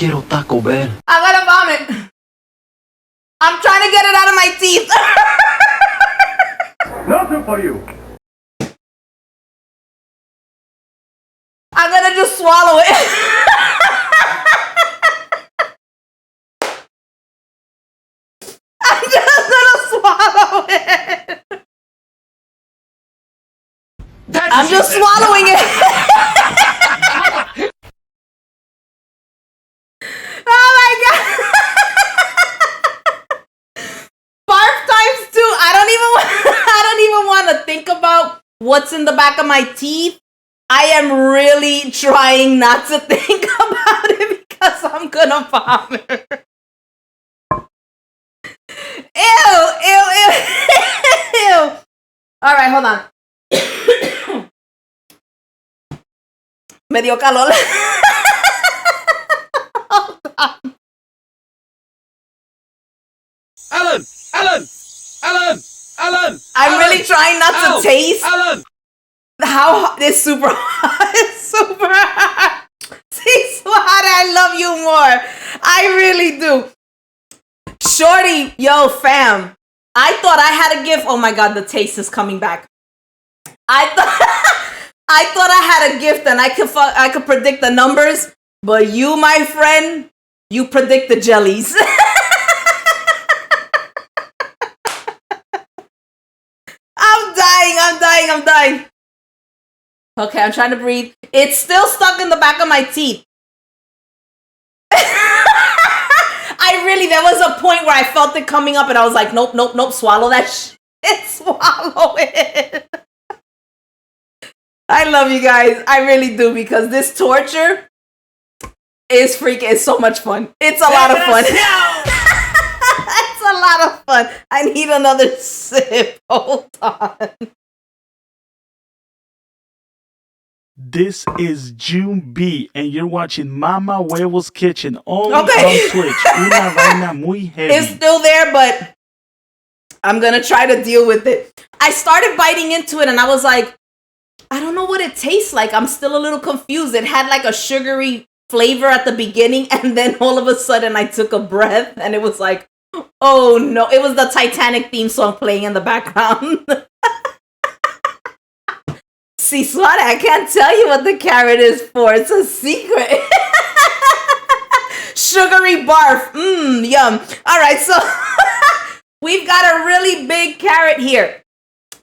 quiero Taco Bell. I'm gonna vomit. I'm trying to get it out of my teeth. Nothing for you. I'm gonna just swallow it. I'm just gonna swallow it. I'm just swallowing it. Oh my god. Barf times 2. I don't even want to think about what's in the back of my teeth. I am really trying not to think about it because I'm gonna vomit. Ew. All right, hold on. Me dio calor. Hold on. Alan! I'm really trying not to taste Alan! how hot. It's super hot. It's super hot. See, Swat, I love you more. I really do. Shorty, yo, fam. I thought I had a gift. Oh my god, the taste is coming back. I thought I had a gift and I could predict the numbers, but you, my friend, you predict the jellies. I'm dying. Okay, I'm trying to breathe. It's still stuck in the back of my teeth. There was a point where I felt it coming up and I was like, nope, swallow that shit. Swallow it. I love you guys. I really do, because this torture is freaking, it's so much fun. It's a lot of fun. It's a lot of fun. I need another sip. Hold on. This is June B, and you're watching Mama Huevo's Kitchen only on Twitch. Una vaina muy heavy. It's still there, but I'm gonna try to deal with it. I started biting into it, and I was like, I don't know what it tastes like. I'm still a little confused. It had like a sugary flavor at the beginning, and then all of a sudden I took a breath, and it was like, oh no. It was the Titanic theme song playing in the background. See, Swat, I can't tell you what the carrot is for. It's a secret. Sugary barf. Yum. All right, so we've got a really big carrot here.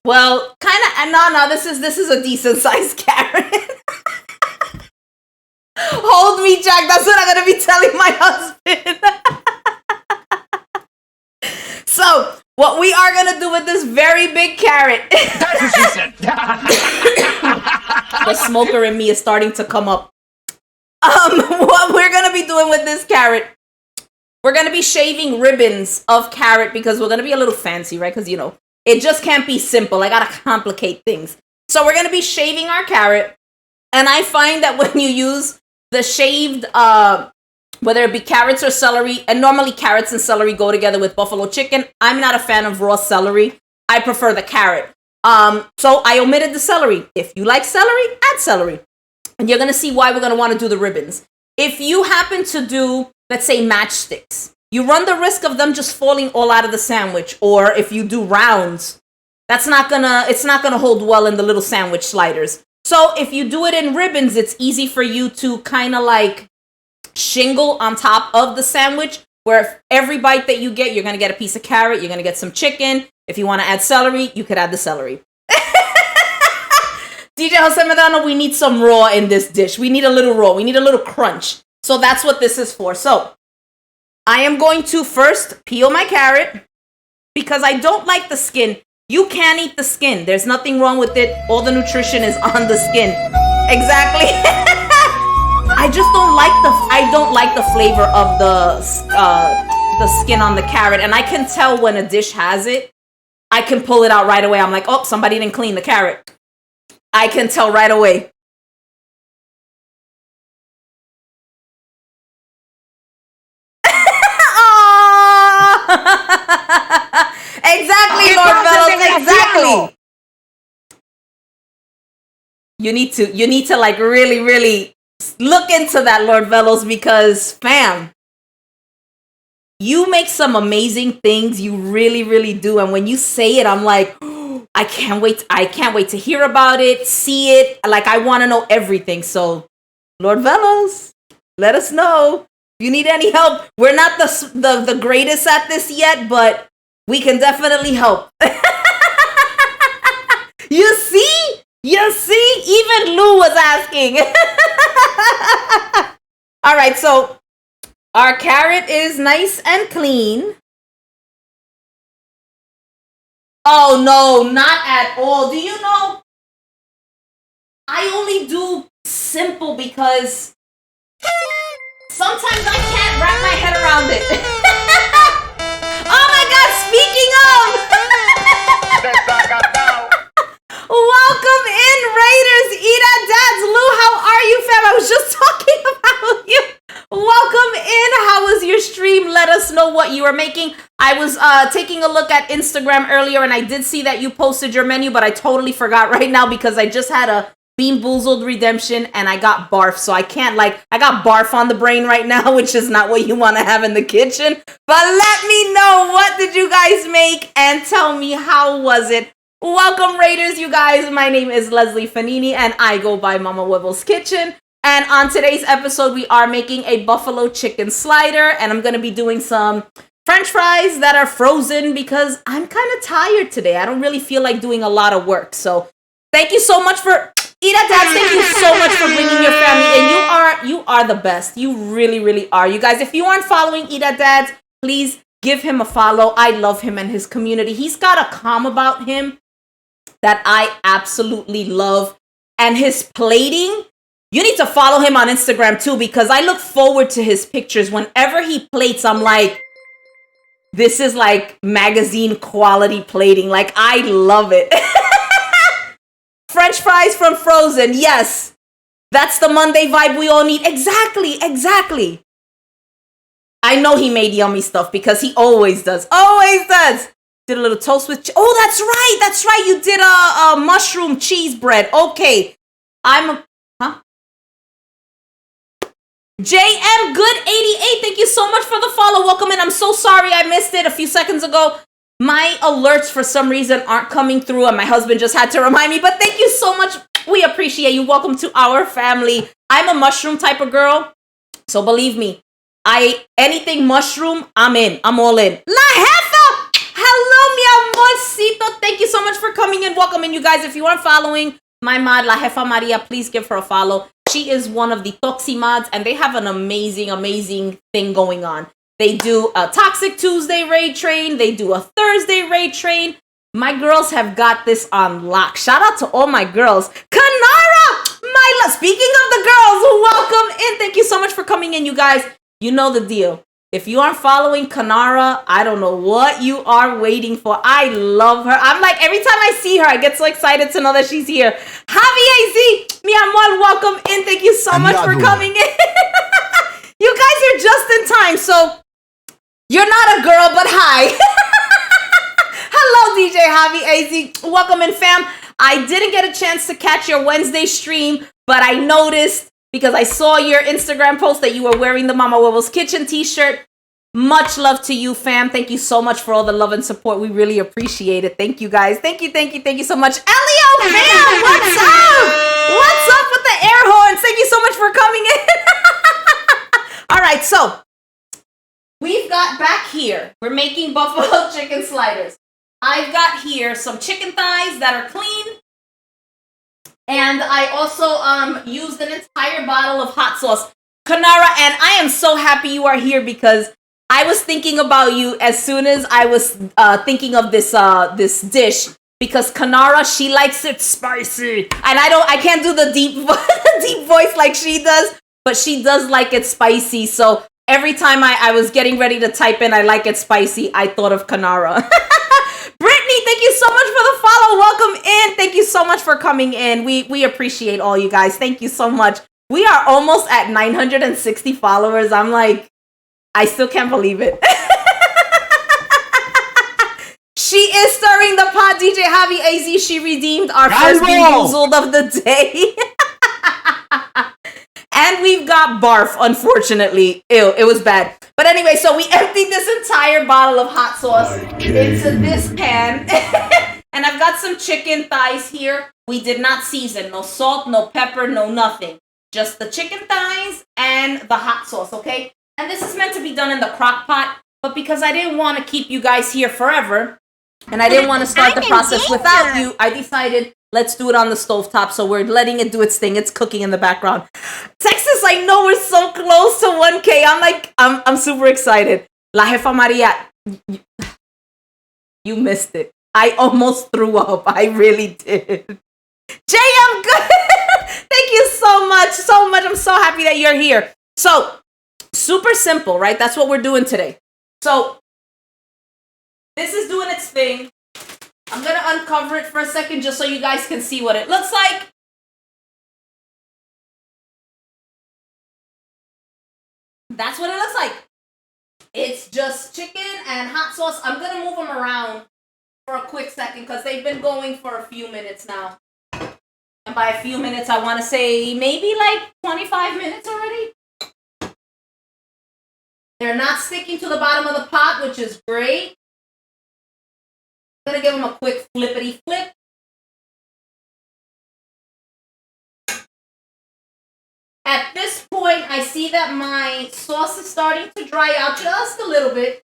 Well, kind of. No. This is a decent sized carrot. Hold me, Jack. That's what I'm gonna be telling my husband. So, what we are gonna do with this very big carrot. That's what she said. The smoker in me is starting to come up. What we're gonna be doing with this carrot, we're gonna be shaving ribbons of carrot because we're gonna be a little fancy, right? Because, you know, it just can't be simple. I gotta complicate things. So we're gonna be shaving our carrot, and I find that when you use the shaved, whether it be carrots or celery, and normally carrots and celery go together with buffalo chicken. I'm not a fan of raw celery. I prefer the carrot. So I omitted the celery. If you like celery, add celery. And you're going to see why we're going to want to do the ribbons. If you happen to do, let's say, matchsticks, you run the risk of them just falling all out of the sandwich. Or if you do rounds, it's not going to hold well in the little sandwich sliders. So if you do it in ribbons, it's easy for you to kind of like shingle on top of the sandwich, where every bite that you get, you're going to get a piece of carrot, you're going to get some chicken. If you want to add celery, you could add the celery. DJ Jose Medrano, we need some raw in this dish. We need a little raw. We need a little crunch. So that's what this is for. So I am going to first peel my carrot because I don't like the skin. You can eat the skin. There's nothing wrong with it. All the nutrition is on the skin. Exactly. I just don't like the flavor of the skin on the carrot, and I can tell when a dish has it. I can pull it out right away. I'm like, oh, somebody didn't clean the carrot. I can tell right away. Exactly, Lord Fellows, exactly. You need to like really look into that, Lord Velos, because fam, you make some amazing things. You really, really do. And when you say it, I'm like, oh, I can't wait. I can't wait to hear about it, see it. Like, I want to know everything. So, Lord Velos, let us know if you need any help. We're not the greatest at this yet, but we can definitely help. You see? You see? Even Lou was asking. All right, so our carrot is nice and clean. Oh, no, not at all. Do you know? I only do simple because sometimes I can't wrap my head around it. Oh my God, speaking of. Welcome in, Raiders. Ida, Dads, Lou, how are you, fam? I was just talking about you. Welcome in. How was your stream? Let us know what you are making. I was taking a look at Instagram earlier, and I did see that you posted your menu, but I totally forgot right now because I just had a Bean Boozled redemption, and I got barf, so I can't, I got barf on the brain right now, which is not what you want to have in the kitchen. But let me know, what did you guys make, and tell me, how was it? Welcome, Raiders, you guys. My name is Leslie Fanini, and I go by Mama Webble's Kitchen. And on today's episode, we are making a buffalo chicken slider, and I'm going to be doing some French fries that are frozen because I'm kind of tired today. I don't really feel like doing a lot of work. So thank you so much for Ida Dads. Thank you so much for bringing your family, and you are the best. You really, really are. You guys, if you aren't following Ida Dads, please give him a follow. I love him and his community. He's got a calm about him that I absolutely love. And his plating, you need to follow him on Instagram too, because I look forward to his pictures. Whenever he plates, I'm like, this is like magazine quality plating. Like, I love it. French fries from Frozen. Yes, that's the Monday vibe we all need. Exactly. I know he made yummy stuff because he always does. Did a little toast with that's right. You did a mushroom cheese bread. Okay. JM Good 88, thank you so much for the follow. Welcome in. I'm so sorry I missed it a few seconds ago. My alerts for some reason aren't coming through, and my husband just had to remind me, but thank you so much. We appreciate you. Welcome to our family. I'm a mushroom type of girl, so believe me, anything mushroom, I'm in. I'm all in. La Jefa! Hello, mi amorcito. Thank you so much for coming in. Welcome in, you guys. If you aren't following my mod, La Jefa Maria, please give her a follow. She is one of the Toxi mods, and they have an amazing thing going on. They do a Toxic Tuesday raid train. They do a Thursday raid train. My girls have got this on lock. Shout out to all my girls. Kanara, speaking of the girls, welcome in. Thank you so much for coming in, you guys. You know the deal. If you aren't following Kanara, I don't know what you are waiting for. I love her. I'm like, every time I see her, I get so excited to know that she's here. Javi AZ, mi amor, welcome in. Thank you so much for coming in. You guys are just in time, so you're not a girl, but hi. Hello, DJ Javi AZ. Welcome in, fam. I didn't get a chance to catch your Wednesday stream, but I noticed because I saw your Instagram post that you were wearing the Mama Webble's Kitchen t-shirt. Much love to you, fam. Thank you so much for all the love and support. We really appreciate it. Thank you, guys. Thank you so much. Elio, fam, what's up? What's up with the air horns? Thank you so much for coming in. All right, so we've got back here, we're making buffalo chicken sliders. I've got here some chicken thighs that are clean. And I also used an entire bottle of hot sauce. Kanara, and I am so happy you are here because I was thinking about you as soon as I was thinking of this dish. Because Kanara, she likes it spicy. And I can't do the deep voice like she does, but she does like it spicy. So every time I was getting ready to type in, I like it spicy, I thought of Kanara. Brittany, thank you so much for the follow. Welcome in. Thank you so much for coming in. We appreciate all you guys. Thank you so much. We are almost at 960 followers. I'm like, I still can't believe it. She is stirring the pot, DJ Javi AZ. She redeemed our first Bean Boozled of the day. And we've got barf, unfortunately. Ew, it was bad. But anyway, so we emptied this entire bottle of hot sauce into this pan. And I've got some chicken thighs here. We did not season. No salt, no pepper, no nothing. Just the chicken thighs and the hot sauce, okay? And this is meant to be done in the crock pot. But because I didn't want to keep you guys here forever, and I didn't want to start the process without you, I decided let's do it on the stovetop. So we're letting it do its thing. It's cooking in the background. Texas, I know we're so close to 1K. I'm super excited. La Jefa Maria, you missed it. I almost threw up. I really did. Jay, I'm good. Thank you so much. So much. I'm so happy that you're here. So, super simple, right? That's what we're doing today. So, this is doing its thing. I'm going to uncover it for a second just so you guys can see what it looks like. That's what it looks like. It's just chicken and hot sauce. I'm going to move them around for a quick second because they've been going for a few minutes now. And by a few minutes, I want to say maybe like 25 minutes already. They're not sticking to the bottom of the pot, which is great. I'm going to give them a quick flippity flip. At this point, I see that my sauce is starting to dry out just a little bit.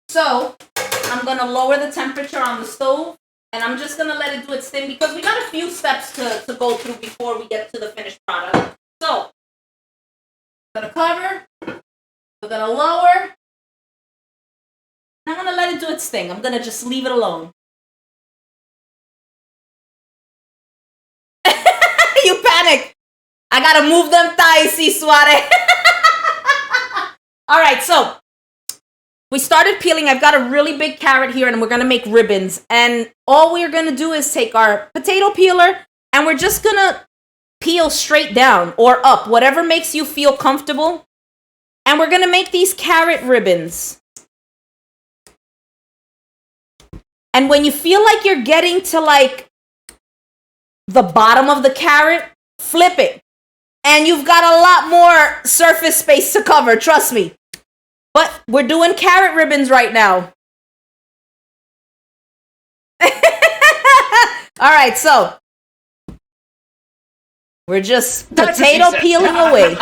So I'm going to lower the temperature on the stove. And I'm just going to let it do its thing because we got a few steps to go through before we get to the finished product. So I'm going to cover. We're going to lower. I'm going to let it do its thing. I'm going to just leave it alone. You panic. I got to move them thighs, si suare. All right, so we started peeling. I've got a really big carrot here, and we're going to make ribbons. And all we're going to do is take our potato peeler, and we're just going to peel straight down or up, whatever makes you feel comfortable. And we're going to make these carrot ribbons. And when you feel like you're getting to like the bottom of the carrot, flip it. And you've got a lot more surface space to cover, trust me. But we're doing carrot ribbons right now. All right, so we're just potato peeling away.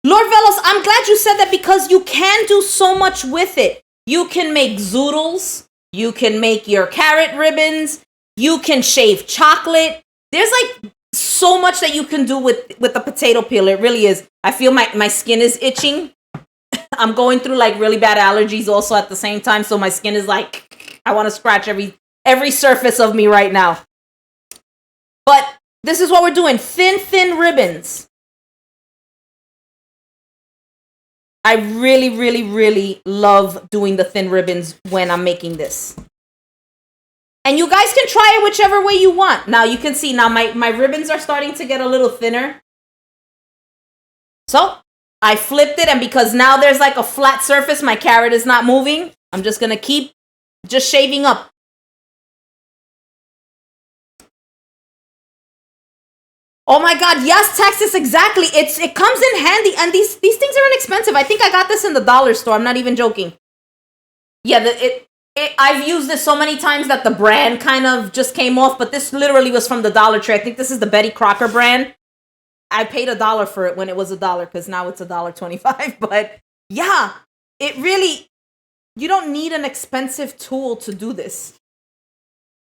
Lord Velos, I'm glad you said that because you can do so much with it. You can make zoodles. You can make your carrot ribbons. You can shave chocolate. There's like so much that you can do with the potato peeler. It really is. I feel my skin is itching. I'm going through like really bad allergies also at the same time. So my skin is like, I want to scratch every surface of me right now. But this is what we're doing. Thin ribbons. I really, really, really love doing the thin ribbons when I'm making this. And you guys can try it whichever way you want. Now you can see now my ribbons are starting to get a little thinner. So I flipped it, and because now there's like a flat surface, my carrot is not moving. I'm just going to keep just shaving up. Oh my God, yes, Texas, exactly. It comes in handy, and these things are inexpensive. I think I got this in the dollar store. I'm not even joking. Yeah, I've used this so many times that the brand kind of just came off, but this literally was from the Dollar Tree. I think this is the Betty Crocker brand. I paid $1 for it when it was $1 because now it's $1.25. But yeah, it really, you don't need an expensive tool to do this.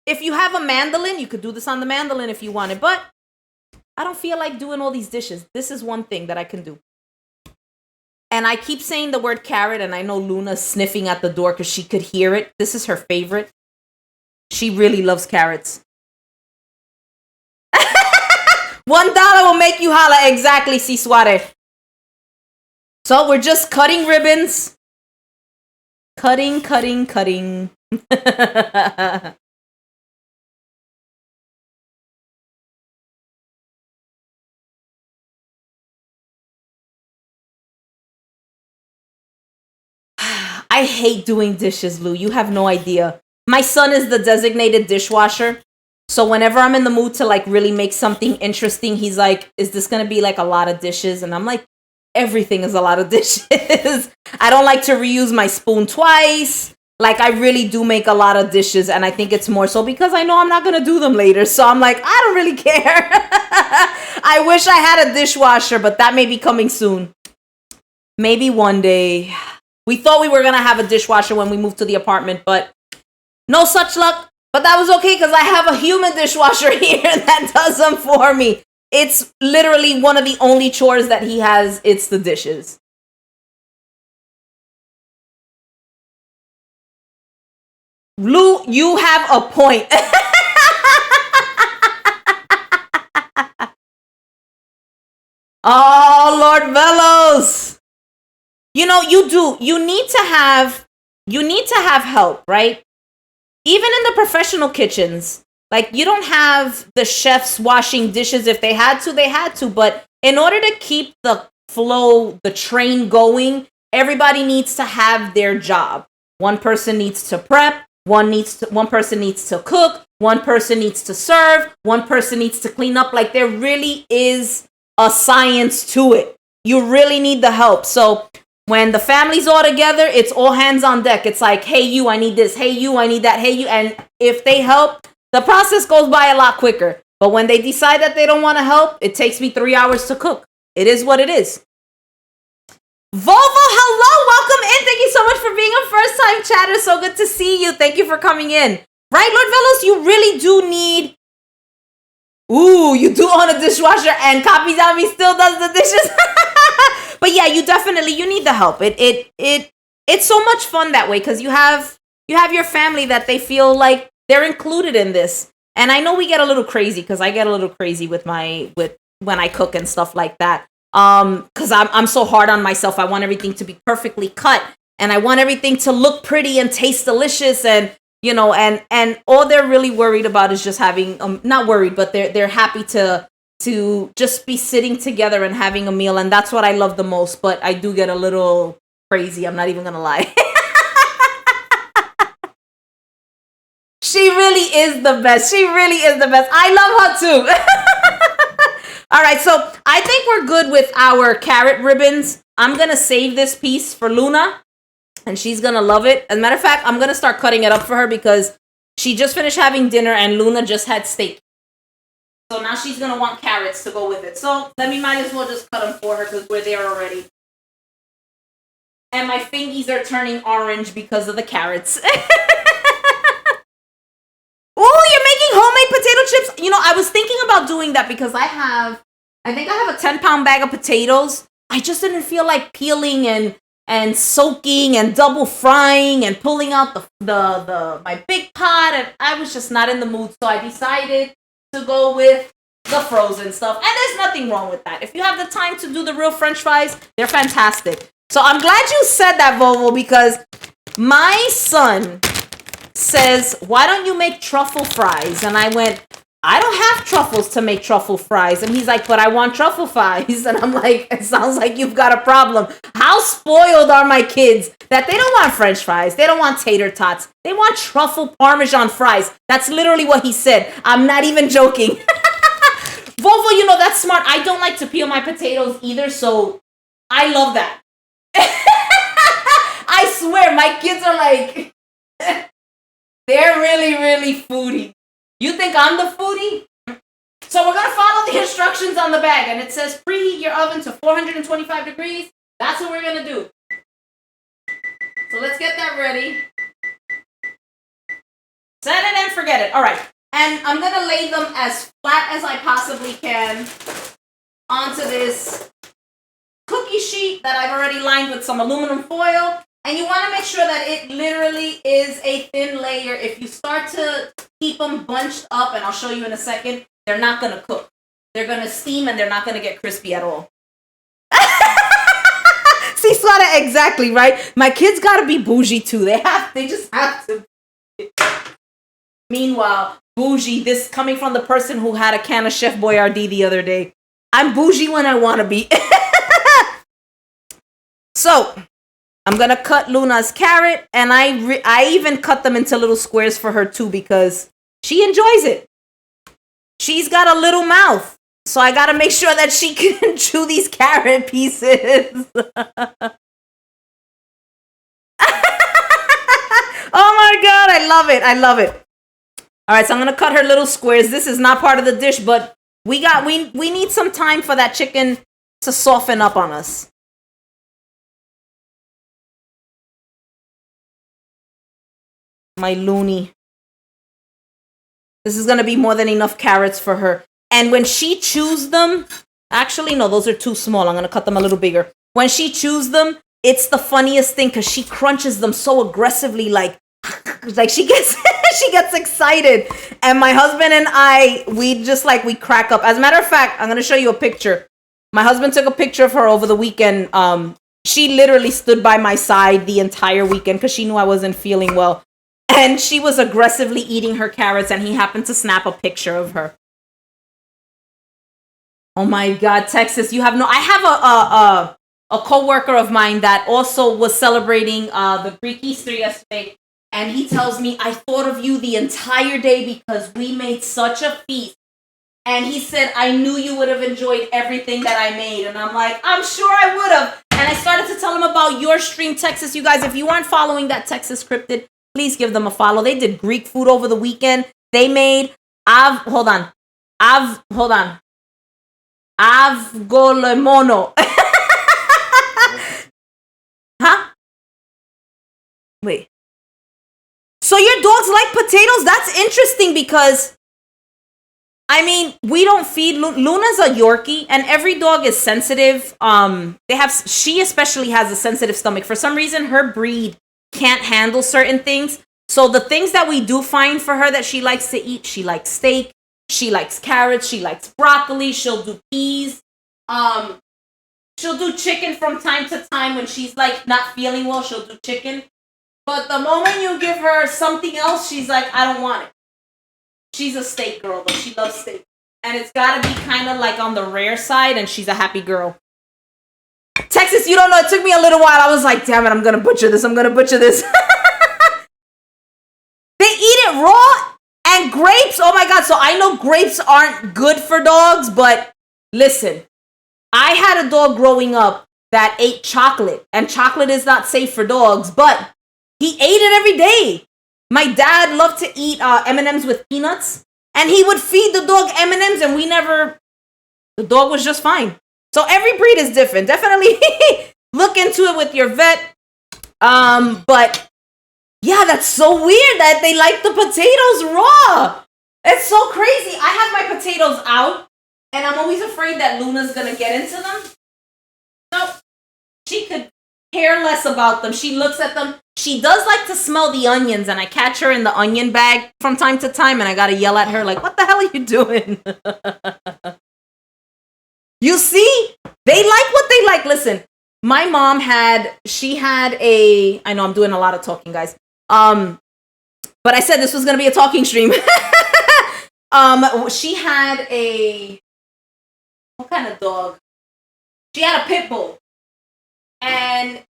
If you have a mandolin, you could do this on the mandolin if you wanted, but I don't feel like doing all these dishes. This is one thing that I can do. And I keep saying the word carrot, and I know Luna's sniffing at the door because she could hear it. This is her favorite. She really loves carrots. $1 will make you holla. Exactly, si suare. So we're just cutting ribbons. Cutting. I hate doing dishes, Lou. You have no idea. My son is the designated dishwasher. So whenever I'm in the mood to like really make something interesting, he's like, is this going to be like a lot of dishes? And I'm like, everything is a lot of dishes. I don't like to reuse my spoon twice. Like, I really do make a lot of dishes, and I think it's more so because I know I'm not going to do them later. So I'm like, I don't really care. I wish I had a dishwasher, but that may be coming soon. Maybe one day. We thought we were going to have a dishwasher when we moved to the apartment, but no such luck. But that was okay because I have a human dishwasher here that does them for me. It's literally one of the only chores that he has. It's the dishes. Lou, you have a point. Oh, Lord Velos. You know, you need to have help, right? Even in the professional kitchens, like you don't have the chefs washing dishes. If they had to, but in order to keep the flow, the train going, everybody needs to have their job. One person needs to prep. One person needs to cook, one person needs to serve, one person needs to clean up. Like there really is a science to it. You really need the help. So when the family's all together, it's all hands on deck. It's like, hey you, I need this. Hey you, I need that. Hey you. And if they help, the process goes by a lot quicker. But when they decide that they don't want to help, it takes me 3 hours to cook. It is what it is. Volvo, hello, welcome in. Thank you so much for being a first-time chatter. So good to see you. Thank you for coming in. Right, Lord Velos, you really do need... Ooh, you do own a dishwasher and Copy Zombie still does the dishes. But yeah, you need the help. It's so much fun that way because you have your family that they feel like they're included in this. And I know we get a little crazy because I get a little crazy with when I cook and stuff like that. Because I'm so hard on myself. I want everything to be perfectly cut and I want everything to look pretty and taste delicious, and you know, and all they're really worried about is just having not worried, but they're happy to just be sitting together and having a meal, and that's what I love the most. But I do get a little crazy, I'm not even gonna lie. She really is the best. I love her too. All right, so I think we're good with our carrot ribbons. I'm going to save this piece for Luna, and she's going to love it. As a matter of fact, I'm going to start cutting it up for her because she just finished having dinner and Luna just had steak. So now she's going to want carrots to go with it. So might as well just cut them for her because we're there already. And my fingies are turning orange because of the carrots. Oh, you're making homemade potato chips. You know, I was thinking about doing that because I think I have a 10-pound bag of potatoes. I just didn't feel like peeling and soaking and double frying and pulling out my big pot, and I was just not in the mood. So I decided to go with the frozen stuff. And there's nothing wrong with that. If you have the time to do the real French fries, they're fantastic. So I'm glad you said that, Volvo, because my son says, why don't you make truffle fries? And I went, I don't have truffles to make truffle fries. And he's like, but I want truffle fries. And I'm like, it sounds like you've got a problem. How spoiled are my kids that they don't want French fries? They don't want tater tots. They want truffle Parmesan fries. That's literally what he said. I'm not even joking. Volvo, you know, that's smart. I don't like to peel my potatoes either, so I love that. I swear, my kids are like... They're really, really foodie. You think I'm the foodie? So we're going to follow the instructions on the bag. And it says preheat your oven to 425 degrees. That's what we're going to do. So let's get that ready. Set it and forget it. All right. And I'm going to lay them as flat as I possibly can onto this cookie sheet that I've already lined with some aluminum foil. And you want to make sure that it literally is a thin layer. If you start to keep them bunched up, and I'll show you in a second, they're not going to cook. They're going to steam and they're not going to get crispy at all. See, Swada, exactly, right? My kids got to be bougie too. They just have to. Meanwhile, bougie, this coming from the person who had a can of Chef Boyardee the other day. I'm bougie when I want to be. So... I'm going to cut Luna's carrot, and I even cut them into little squares for her too because she enjoys it. she's got a little mouth. So I got to make sure that she can chew these carrot pieces. Oh my God, I love it. I love it. All right, so I'm going to cut her little squares. This is not part of the dish, but we need some time for that chicken to soften up on us. My loony. This is going to be more than enough carrots for her. And when she chews them, actually, no, those are too small. I'm going to cut them a little bigger. When she chews them, it's the funniest thing because she crunches them so aggressively, like she gets she gets excited. And my husband and I, we crack up. As a matter of fact, I'm going to show you a picture. My husband took a picture of her over the weekend. She literally stood by my side the entire weekend because she knew I wasn't feeling well. And she was aggressively eating her carrots, and he happened to snap a picture of her. Oh my God, Texas, you have no... I have a coworker of mine that also was celebrating the Greek Easter yesterday, and he tells me, I thought of you the entire day because we made such a feast. And he said, I knew you would have enjoyed everything that I made. And I'm like, I'm sure I would have. And I started to tell him about your stream, Texas. You guys, if you aren't following that Texas Cryptid, please give them a follow. They did Greek food over the weekend. They made avgolemono. Huh? Wait. So your dogs like potatoes? That's interesting because, I mean, we don't feed Luna's a Yorkie, and every dog is sensitive. She especially has a sensitive stomach. For some reason, her breed can't handle certain things. So the things that we do find for her that she likes to eat, she likes steak, she likes carrots, she likes broccoli, she'll do peas. She'll do chicken from time to time when she's like not feeling well, she'll do chicken. But the moment you give her something else, she's like, I don't want it. She's a steak girl, but she loves steak. And it's gotta be kind of like on the rare side, and she's a happy girl. Texas, you don't know, it took me a little while. I was like, damn it, I'm gonna butcher this. They eat it raw, and grapes, oh my God. So I know grapes aren't good for dogs, but listen, I had a dog growing up that ate chocolate, and chocolate is not safe for dogs, but he ate it every day. My dad loved to eat M&Ms with peanuts, and he would feed the dog M&Ms, and the dog was just fine. So every breed is different. Definitely look into it with your vet. But yeah, that's so weird that they like the potatoes raw. It's so crazy. I have my potatoes out, and I'm always afraid that Luna's gonna get into them. No, she could care less about them. She looks at them. She does like to smell the onions, and I catch her in the onion bag from time to time, and I gotta yell at her like, what the hell are you doing? You see? They like what they like. Listen, my mom I know I'm doing a lot of talking, guys. But I said this was going to be a talking stream. She had what kind of dog? She had a pit bull. And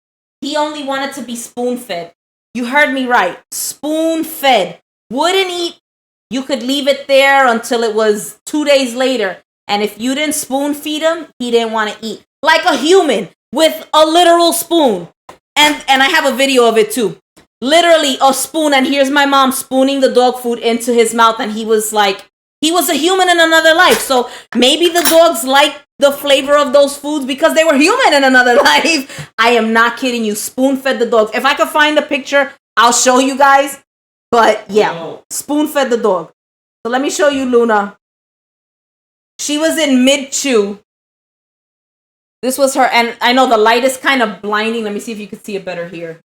he only wanted to be spoon-fed. You heard me right. Spoon-fed. Wouldn't eat. You could leave it there until it was 2 days later. And if you didn't spoon feed him, he didn't want to eat. Like a human with a literal spoon. And I have a video of it too. Literally a spoon. And here's my mom spooning the dog food into his mouth. And he was a human in another life. So maybe the dogs like the flavor of those foods because they were human in another life. I am not kidding you. Spoon fed the dogs. If I could find the picture, I'll show you guys. But yeah, spoon fed the dog. So let me show you Luna. She was in mid-chew. This was her, and I know the light is kind of blinding. Let me see if you can see it better here.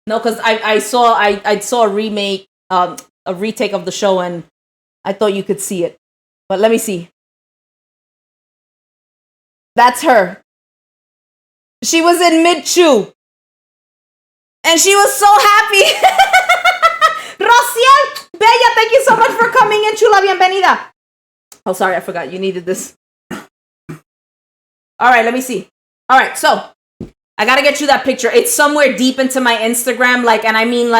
No, because I saw a remake, a retake of the show, and I thought you could see it. But let me see. That's her. She was in mid-chew. And she was so happy. Rociel, Bella, thank you so much for coming in. Chula, bienvenida. Oh, sorry, I forgot. You needed this. All right, let me see. All right, so I got to get you that picture. It's somewhere deep into my Instagram, and I mean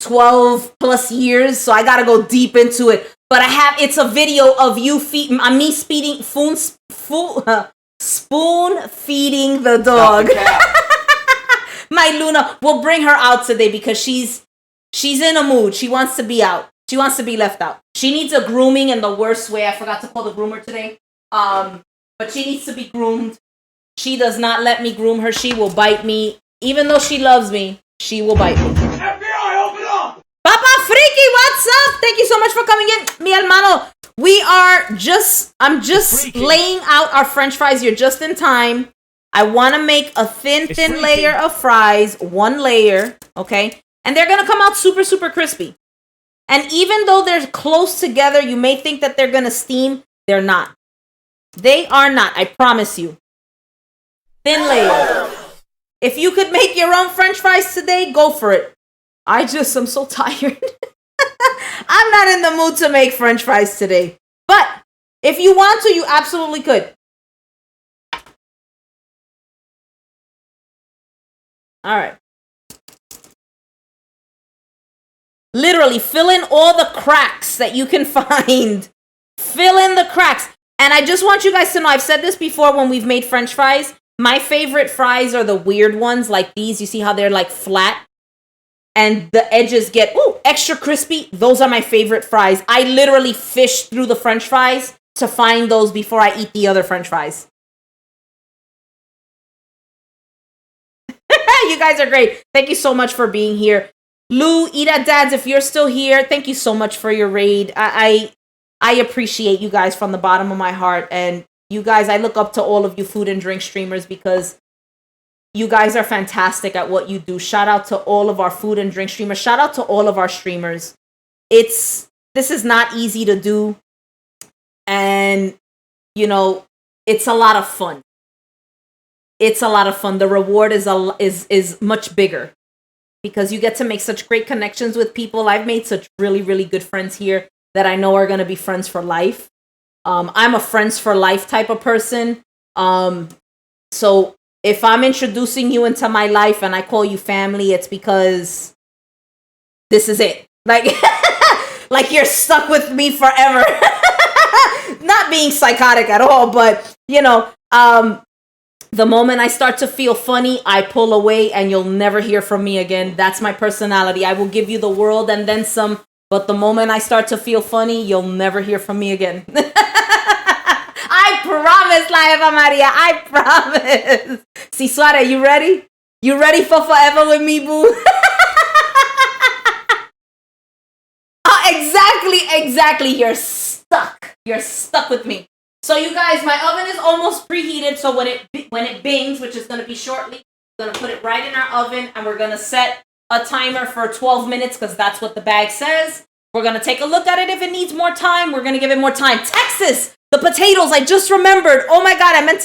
12 plus years, so I gotta go deep into it. But it's a video of me spoon feeding the dog. My Luna, we'll bring her out today because she's in a mood. She wants to be out. She wants to be left out. She needs a grooming in the worst way. I forgot to call the groomer today. But she needs to be groomed. She does not let me groom her. She will bite me. Even though she loves me, she will bite me. FBI, open up! Papa Freaky, what's up? Thank you so much for coming in, mi hermano. I'm just laying out our French fries. You're just in time. I want to make a thin layer of fries, one layer, okay? And they're going to come out super, super crispy. And even though they're close together, you may think that they're going to steam. They're not. They are not, I promise you. Thin layer. If you could make your own French fries today, go for it. I'm so tired. I'm not in the mood to make French fries today. But if you want to, you absolutely could. All right. Literally, fill in all the cracks that you can find. Fill in the cracks. And I just want you guys to know, I've said this before when we've made French fries. My favorite fries are the weird ones like these. You see how they're like flat? And the edges get, extra crispy. Those are my favorite fries. I literally fish through the French fries to find those before I eat the other French fries. You guys are great. Thank you so much for being here. Lou, Ida Dads, if you're still here, thank you so much for your raid. I appreciate you guys from the bottom of my heart. And you guys, I look up to all of you food and drink streamers because you guys are fantastic at what you do. Shout out to all of our food and drink streamers. Shout out to all of our streamers. This is not easy to do. And, it's a lot of fun. It's a lot of fun. The reward is much bigger because you get to make such great connections with people. I've made such really, really good friends here that I know are going to be friends for life. I'm a friends for life type of person. So if I'm introducing you into my life and I call you family, it's because this is it. Like you're stuck with me forever. Not being psychotic at all, but the moment I start to feel funny, I pull away and you'll never hear from me again. That's my personality. I will give you the world and then some, but the moment I start to feel funny, you'll never hear from me again. I promise, La Eva Maria. I promise. Si Suare, you ready? You ready for forever with me, boo? Exactly. You're stuck. You're stuck with me. So you guys, my oven is almost preheated. So when it bings, which is going to be shortly, we're going to put it right in our oven and we're going to set a timer for 12 minutes because that's what the bag says. We're going to take a look at it. If it needs more time, we're going to give it more time. Texas, the potatoes, I just remembered. Oh my God, I meant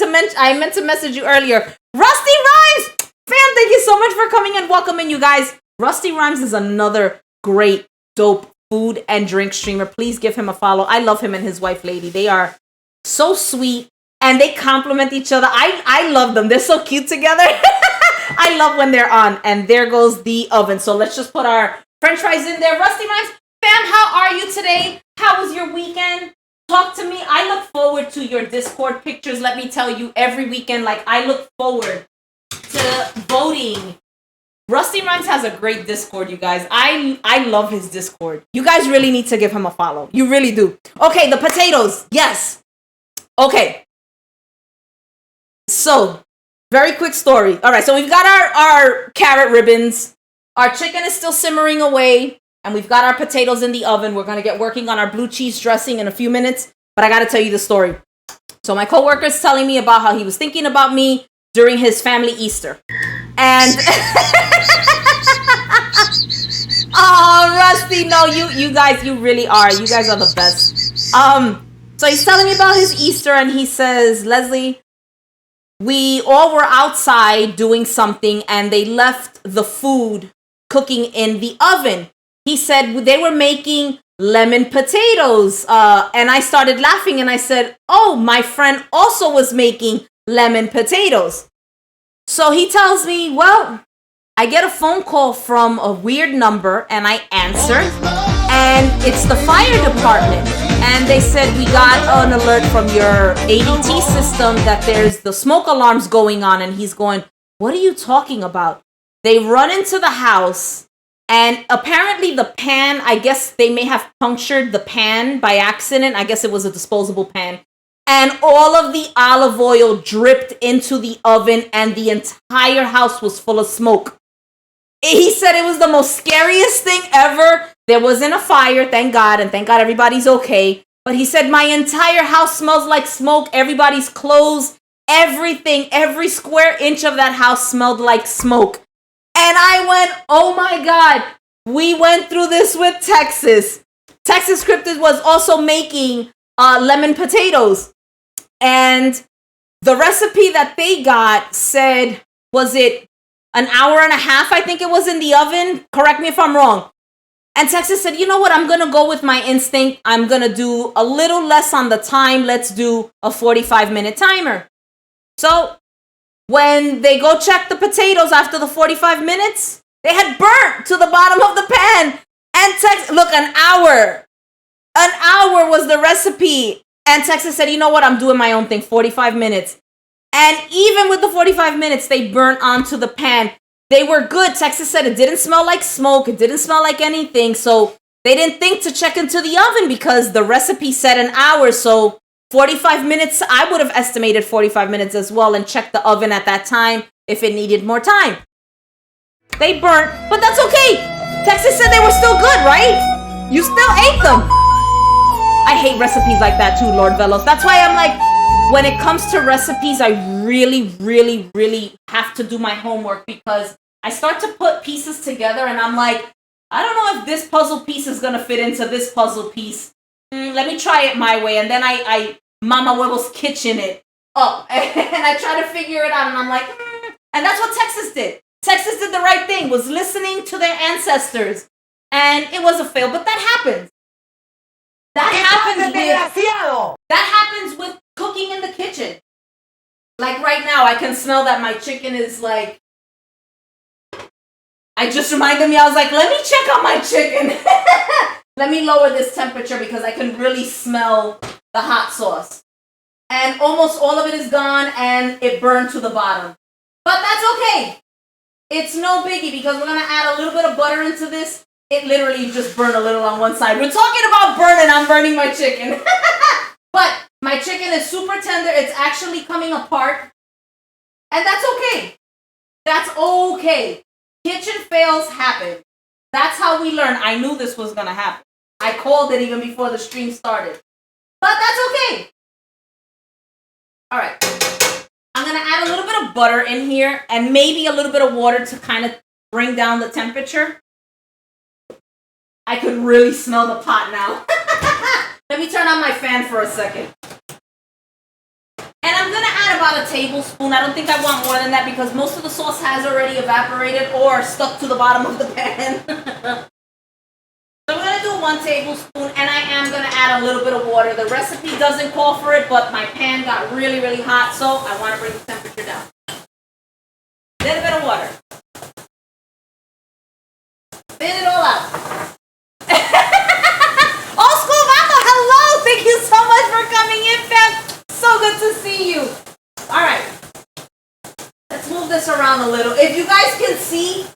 to message you earlier. Rusty Rhymes, fam, thank you so much for coming and welcoming you guys. Rusty Rhymes is another great, dope food and drink streamer. Please give him a follow. I love him and his wife, Lady. They are so sweet and they compliment each other. I love them. They're so cute together. I love when they're on. And there goes the oven. So let's just put our French fries in there. Rusty Rhymes, fam, how are you today? How was your weekend? Talk to me. I look forward to your Discord pictures. Let me tell you, every weekend, I look forward to voting. Rusty Rhymes has a great Discord, you guys. I love his Discord. You guys really need to give him a follow. You really do. Okay, the potatoes. Yes. Okay. So, very quick story. All right, so we've got our carrot ribbons. Our chicken is still simmering away. And we've got our potatoes in the oven. We're going to get working on our blue cheese dressing in a few minutes. But I got to tell you the story. So my coworker's telling me about how he was thinking about me during his family Easter. And... oh, Rusty, no, you guys, you really are. You guys are the best. So he's telling me about his Easter and he says, Leslie, we all were outside doing something and they left the food cooking in the oven. He said they were making lemon potatoes. And I started laughing and I said, oh, my friend also was making lemon potatoes. So he tells me, well, I get a phone call from a weird number, and I answer, and it's the fire department. And they said, we got an alert from your ADT system that there's the smoke alarms going on. And he's going, what are you talking about? They run into the house, and apparently the pan, I guess they may have punctured the pan by accident. I guess it was a disposable pan. And all of the olive oil dripped into the oven, and the entire house was full of smoke. He said it was the most scariest thing ever. There wasn't a fire, thank God, and thank God everybody's okay. But he said, my entire house smells like smoke. Everybody's clothes, everything, every square inch of that house smelled like smoke. And I went, oh my God, we went through this with Texas. Texas Scripted was also making lemon potatoes. And the recipe that they got said, was it an hour and a half, I think it was, in the oven? Correct me if I'm wrong. And Texas said, you know what? I'm going to go with my instinct. I'm going to do a little less on the time. Let's do a 45-minute timer. So when they go check the potatoes after the 45 minutes, they had burnt to the bottom of the pan. And Texas, look, an hour was the recipe. And Texas said, you know what? I'm doing my own thing, 45 minutes. And even with the 45 minutes, they burnt onto the pan. They were good. Texas said it didn't smell like smoke. It didn't smell like anything. So they didn't think to check into the oven because the recipe said an hour. So 45 minutes, I would have estimated 45 minutes as well and checked the oven at that time if it needed more time. They burnt, but that's okay. Texas said they were still good, right? You still ate them. I hate recipes like that too, Lord Velos. That's why I'm like, when it comes to recipes, I really, really, really have to do my homework because I start to put pieces together and I'm like, I don't know if this puzzle piece is going to fit into this puzzle piece. Let me try it my way. And then I Mama Huevos kitchen it up and I try to figure it out and I'm like, And that's what Texas did. Texas did the right thing, was listening to their ancestors. And it was a fail, but that happens. That happens with cooking in the kitchen. Like right now, I can smell that my chicken is like, I just reminded me, I was like, let me check on my chicken. Let me lower this temperature because I can really smell the hot sauce. And almost all of it is gone and it burned to the bottom. But that's okay. It's no biggie because we're going to add a little bit of butter into this. It literally just burned a little on one side. We're talking about burning. I'm burning my chicken. But my chicken is super tender. It's actually coming apart. And that's okay. That's okay. Kitchen fails happen. That's how we learn. I knew this was going to happen. I called it even before the stream started. But that's okay. All right. I'm going to add a little bit of butter in here and maybe a little bit of water to kind of bring down the temperature. I could really smell the pot now. Let me turn on my fan for a second. And I'm going to add about a tablespoon. I don't think I want more than that because most of the sauce has already evaporated or stuck to the bottom of the pan. So I'm going to do 1 tablespoon and I am going to add a little bit of water. The recipe doesn't call for it, but my pan got really, really hot, so I want to bring the temperature down. A little bit of water. Spin it all out. Old School Vato, hello! Thank you so much for coming in, fam. So good to see you. All right. Let's move this around a little. If you guys can see,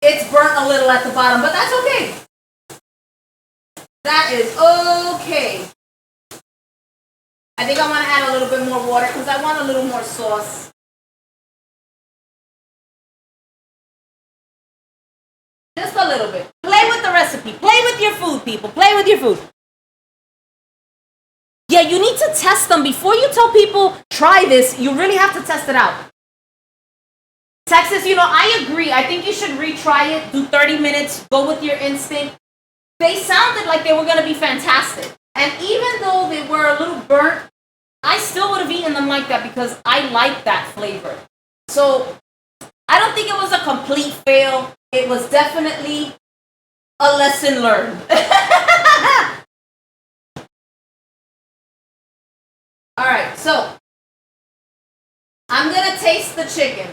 it's burnt a little at the bottom, but that's okay. That is okay. I think I want to add a little bit more water because I want a little more sauce. Just a little bit. Play with the recipe. Play with your food, people. Play with your food. Yeah, you need to test them. Before you tell people, try this, you really have to test it out. Texas, I agree. I think you should retry it. Do 30 minutes. Go with your instinct. They sounded like they were going to be fantastic. And even though they were a little burnt, I still would have eaten them like that because I like that flavor. So I don't think it was a complete fail. It was definitely a lesson learned. All right, so I'm going to taste the chicken.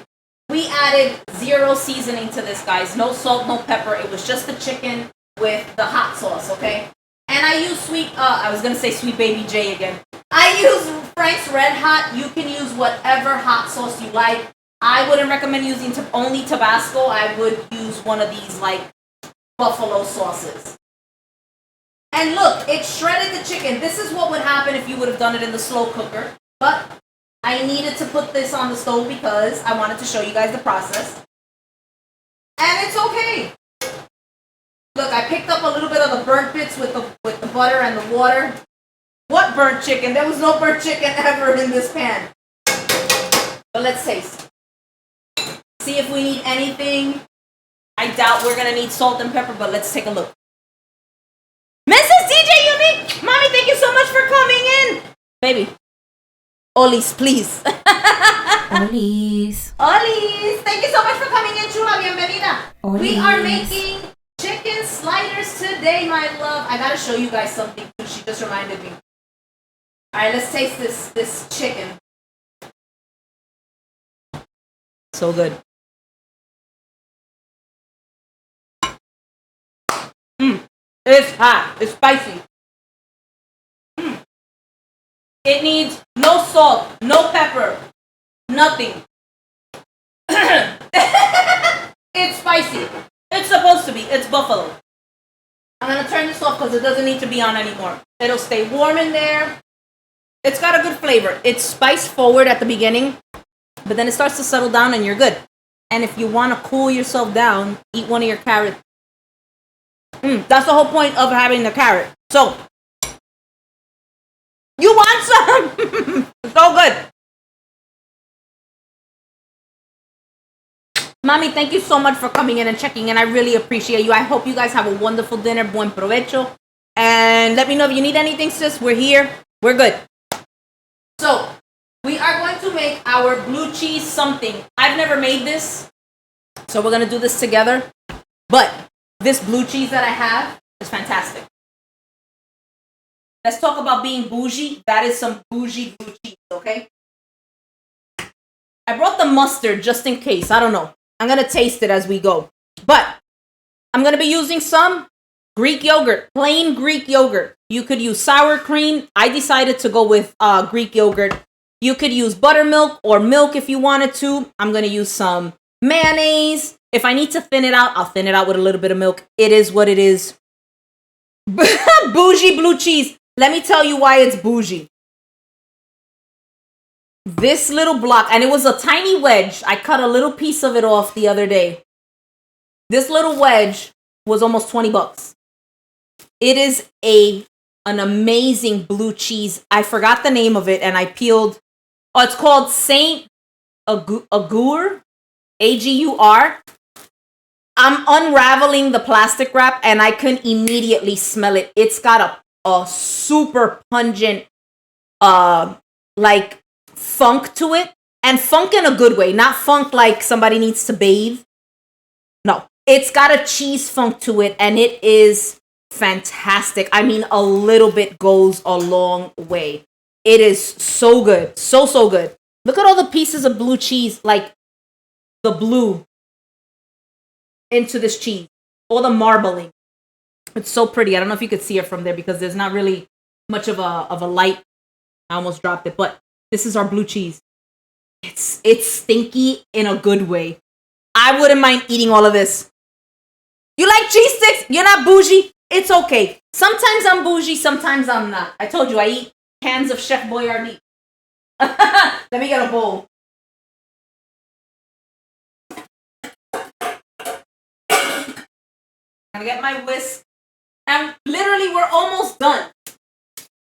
we added 0 seasoning to this, guys. No salt, no pepper. It was just the chicken with the hot sauce, okay? And I use I was going to say Sweet Baby J again. I use Frank's Red Hot. You can use whatever hot sauce you like. I wouldn't recommend using only Tabasco. I would use one of these, like, buffalo sauces. And look, it shredded the chicken. This is what would happen if you would have done it in the slow cooker. But I needed to put this on the stove because I wanted to show you guys the process. And it's okay. Look, I picked up a little bit of the burnt bits with the butter and the water. What burnt chicken? There was no burnt chicken ever in this pan. But let's taste. See if we need anything. I doubt we're going to need salt and pepper, but let's take a look. Mrs. DJ Unique! Mommy, thank you so much for coming in. Baby. Olis, please. Olis. Olis. Thank you so much for coming in, Chula. Bienvenida. Olis. We are making chicken sliders today, my love. I got to show you guys something, too. She just reminded me. All right, let's taste this chicken. So good. It's hot. It's spicy. It needs no salt, no pepper, nothing. It's spicy. It's supposed to be. It's buffalo. I'm going to turn this off because it doesn't need to be on anymore. It'll stay warm in there. It's got a good flavor. It's spice forward at the beginning, but then it starts to settle down and you're good. And if you want to cool yourself down, eat one of your carrots. That's the whole point of having the carrot. So, you want some? It's so good. Mommy, thank you so much for coming in and checking in. I really appreciate you. I hope you guys have a wonderful dinner. Buen provecho. And let me know if you need anything, sis. We're here. We're good. So, we are going to make our blue cheese something. I've never made this, so we're going to do this together. But this blue cheese that I have is fantastic. Let's talk about being bougie. That is some bougie blue cheese, okay? I brought the mustard just in case. I don't know. I'm going to taste it as we go. But I'm going to be using some Greek yogurt, plain Greek yogurt. You could use sour cream. I decided to go with Greek yogurt. You could use buttermilk or milk if you wanted to. I'm going to use some mayonnaise. If I need to thin it out, I'll thin it out with a little bit of milk. It is what it is. Bougie blue cheese. Let me tell you why it's bougie. This little block, and it was a tiny wedge. I cut a little piece of it off the other day. This little wedge was almost $20. It is an amazing blue cheese. I forgot the name of it, and I peeled. Oh, it's called Saint Agur, Agur. I'm unraveling the plastic wrap, and I can immediately smell it. It's got a super pungent, like funk to it, and funk in a good way, not funk like somebody needs to bathe. No, it's got a cheese funk to it, and it is fantastic. I mean, a little bit goes a long way. It is so good. So good. Look at all the pieces of blue cheese, like the blue into this cheese. All the marbling. It's so pretty. I don't know if you could see it from there because there's not really much of a light. I almost dropped it, but this is our blue cheese. It's stinky in a good way. I wouldn't mind eating all of this. You like cheese sticks? You're not bougie? It's okay. Sometimes I'm bougie, sometimes I'm not. I told you I eat cans of Chef Boyardee. Let me get a bowl. I'm gonna get my whisk. And literally, we're almost done.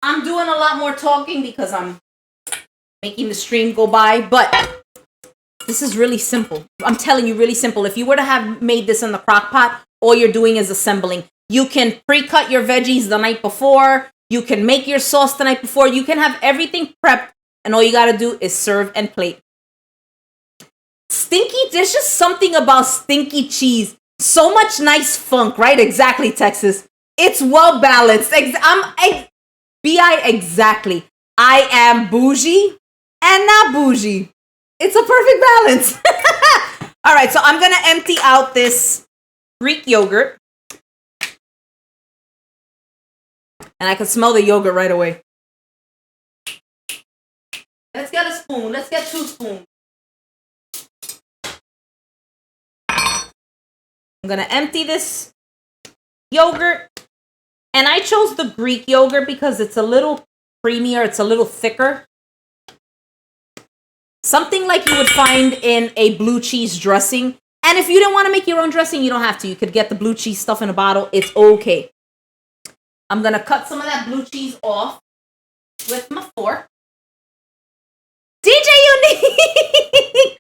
I'm doing a lot more talking because I'm making the stream go by, but this is really simple. I'm telling you, really simple. If you were to have made this in the crock pot, all you're doing is assembling. You can pre-cut your veggies the night before. You can make your sauce the night before. You can have everything prepped, and all you got to do is serve and plate. Stinky, there's just something about stinky cheese. So much nice funk, right? Exactly, Texas. It's well balanced. Exactly. I am bougie and not bougie. It's a perfect balance. All right, so I'm going to empty out this Greek yogurt. And I can smell the yogurt right away. Let's get a spoon. Let's get 2 spoons. I'm going to empty this yogurt. And I chose the Greek yogurt because it's a little creamier. It's a little thicker. Something like you would find in a blue cheese dressing. And if you didn't want to make your own dressing, you don't have to. You could get the blue cheese stuff in a bottle. It's okay. I'm going to cut some of that blue cheese off with my fork. DJ Unique!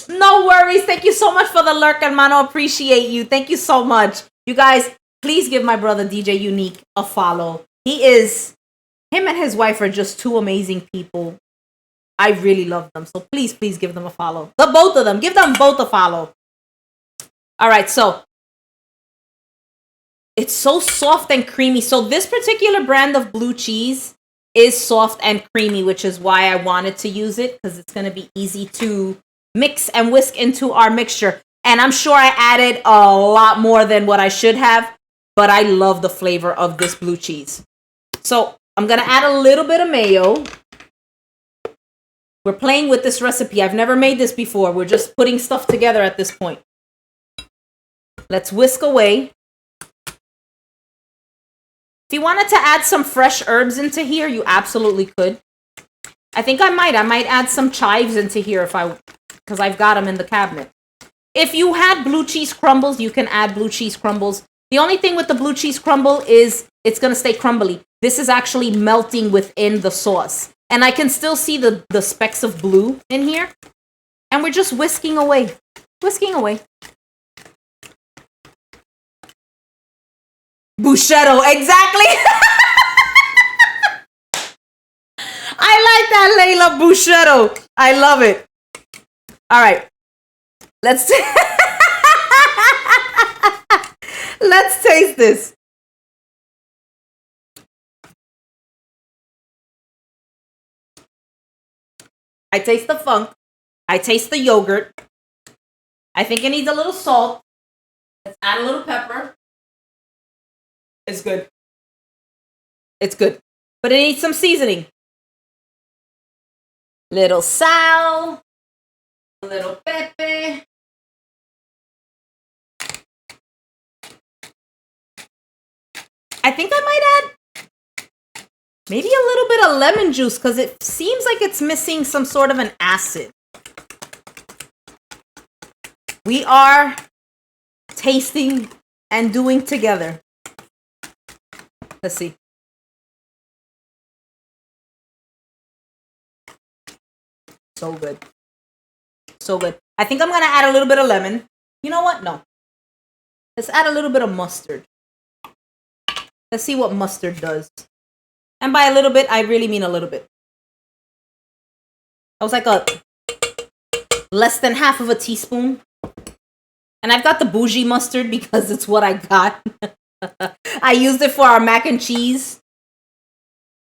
No worries. Thank you so much for the lurk, hermano. Appreciate you. Thank you so much. You guys, please give my brother DJ Unique a follow. Him and his wife are just 2 amazing people. I really love them. So please give them a follow. The both of them. Give them both a follow. All right, so it's so soft and creamy. So this particular brand of blue cheese is soft and creamy, which is why I wanted to use it, because it's going to be easy to mix and whisk into our mixture. And I'm sure I added a lot more than what I should have, but I love the flavor of this blue cheese. So I'm going to add a little bit of mayo. We're playing with this recipe. I've never made this before. We're just putting stuff together at this point. Let's whisk away. If you wanted to add some fresh herbs into here, you absolutely could. I think I might add some chives into here because I've got them in the cabinet. If you had blue cheese crumbles, you can add blue cheese crumbles. The only thing with the blue cheese crumble is it's going to stay crumbly. This is actually melting within the sauce. And I can still see the specks of blue in here. And we're just whisking away. Whisking away. Buchetto, exactly. I like that, Layla. Buchetto. I love it. All right. Let's taste this. I taste the funk. I taste the yogurt. I think it needs a little salt. Let's add a little pepper. It's good. It's good. But it needs some seasoning. Little sal. A little pepe. I think I might add maybe a little bit of lemon juice because it seems like it's missing some sort of an acid. We are tasting and doing together. Let's see. So good. So good. I think I'm going to add a little bit of lemon. You know what? No. Let's add a little bit of mustard. Let's see what mustard does. And by a little bit, I really mean a little bit. That was like a less than half of a teaspoon. And I've got the bougie mustard because it's what I got. I used it for our mac and cheese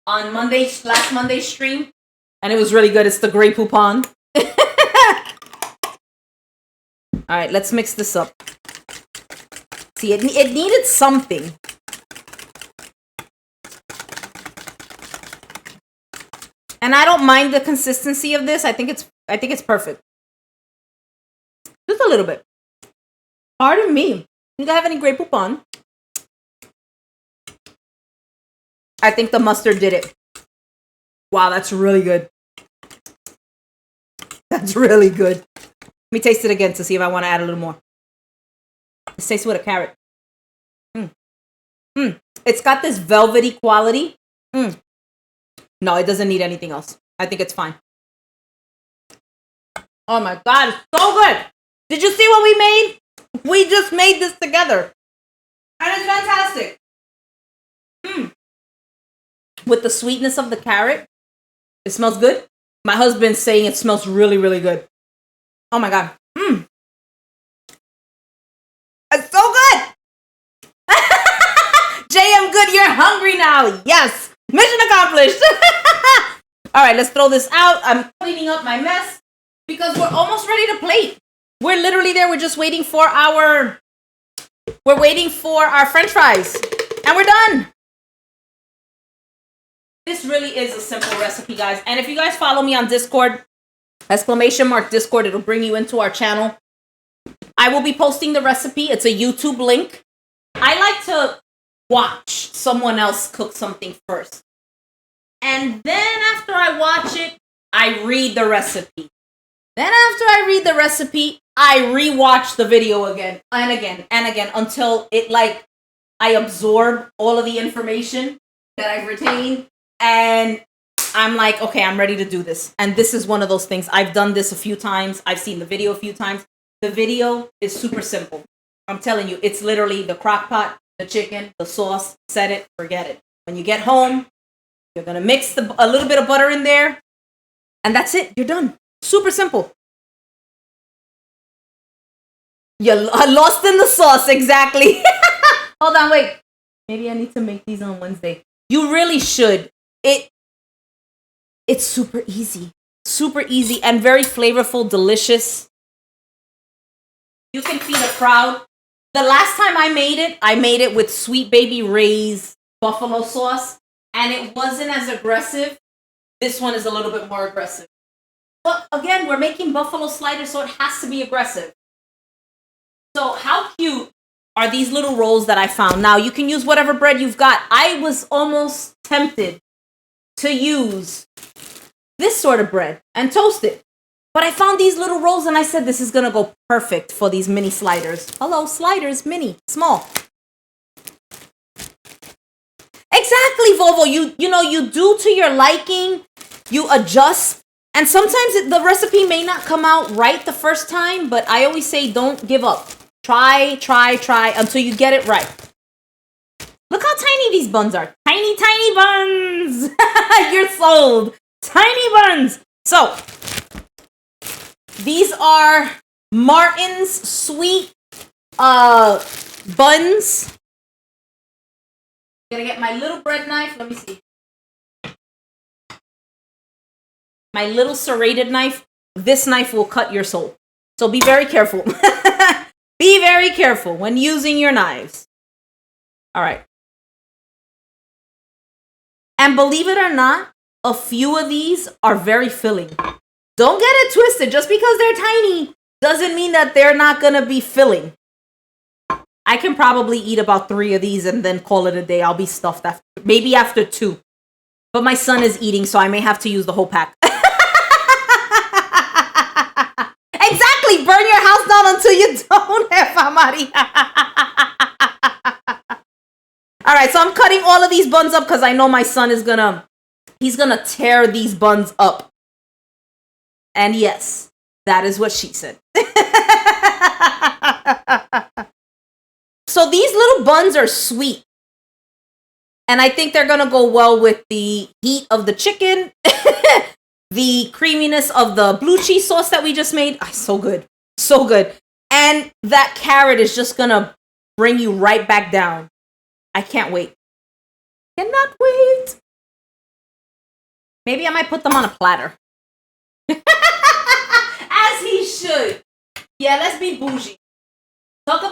on last Monday's stream. And it was really good. It's the Grey Poupon. All right, let's mix this up. See, it needed something. And I don't mind the consistency of this. I think it's perfect. Just a little bit. Pardon me. You guys have any Grey Poupon? I think the mustard did it. Wow, that's really good. That's really good. Let me taste it again to see if I want to add a little more. Let's taste it with a carrot. It's got this velvety quality. No, it doesn't need anything else. I think it's fine. Oh my God, it's so good. Did you see what we made? We just made this together. And it's fantastic. With the sweetness of the carrot, it smells good. My husband's saying it smells really, really good. Oh my God. It's so good. JM Good, you're hungry now. Yes. Mission accomplished. All right, let's throw this out. I'm cleaning up my mess because we're almost ready to plate. We're literally there. We're just waiting for our French fries. And we're done. This really is a simple recipe, guys. And if you guys follow me on Discord, !Discord, it'll bring you into our channel. I will be posting the recipe. It's a YouTube link. I like to watch someone else cook something first. And then after I watch it, I read the recipe. Then after I read the recipe, I rewatch the video again and again and again until I absorb all of the information that I've retained. And I'm like, okay, I'm ready to do this. And this is one of those things. I've done this a few times. I've seen the video a few times. The video is super simple. I'm telling you, it's literally the crock pot, the chicken, the sauce, set it, forget it. When you get home, you're going to mix a little bit of butter in there. And that's it. You're done. Super simple. You're lost in the sauce. Exactly. Hold on, wait. Maybe I need to make these on Wednesday. You really should. It's super easy. Super easy and very flavorful, delicious. You can feed a crowd. The last time I made it with Sweet Baby Ray's buffalo sauce, and it wasn't as aggressive. This one is a little bit more aggressive. But again, we're making buffalo sliders, so it has to be aggressive. So how cute are these little rolls that I found? Now, you can use whatever bread you've got. I was almost tempted to use this sort of bread and toast it. But I found these little rolls and I said, this is going to go perfect for these mini sliders. Hello, sliders, mini, small. Exactly, Volvo. You do to your liking, you adjust. And sometimes the recipe may not come out right the first time, but I always say don't give up. Try until you get it right. Look how tiny these buns are. Tiny, tiny buns. You're sold. Tiny buns. So, these are Martin's sweet buns. I'm gonna get my little bread knife. Let me see. My little serrated knife. This knife will cut your soul. So be very careful. Be very careful when using your knives. All right. And believe it or not, a few of these are very filling. Don't get it twisted. Just because they're tiny doesn't mean that they're not going to be filling. I can probably eat about 3 of these and then call it a day. I'll be stuffed maybe after 2. But my son is eating, so I may have to use the whole pack. Exactly. Burn your house down until you don't have Maria. All right, so I'm cutting all of these buns up because I know my son is he's gonna tear these buns up. And yes, that is what she said. So these little buns are sweet. And I think they're gonna go well with the heat of the chicken. The creaminess of the blue cheese sauce that we just made. So good. So good. And that carrot is just gonna bring you right back down. I can't wait. Cannot wait. Maybe I might put them on a platter. As he should. Yeah, let's be bougie. Let's talk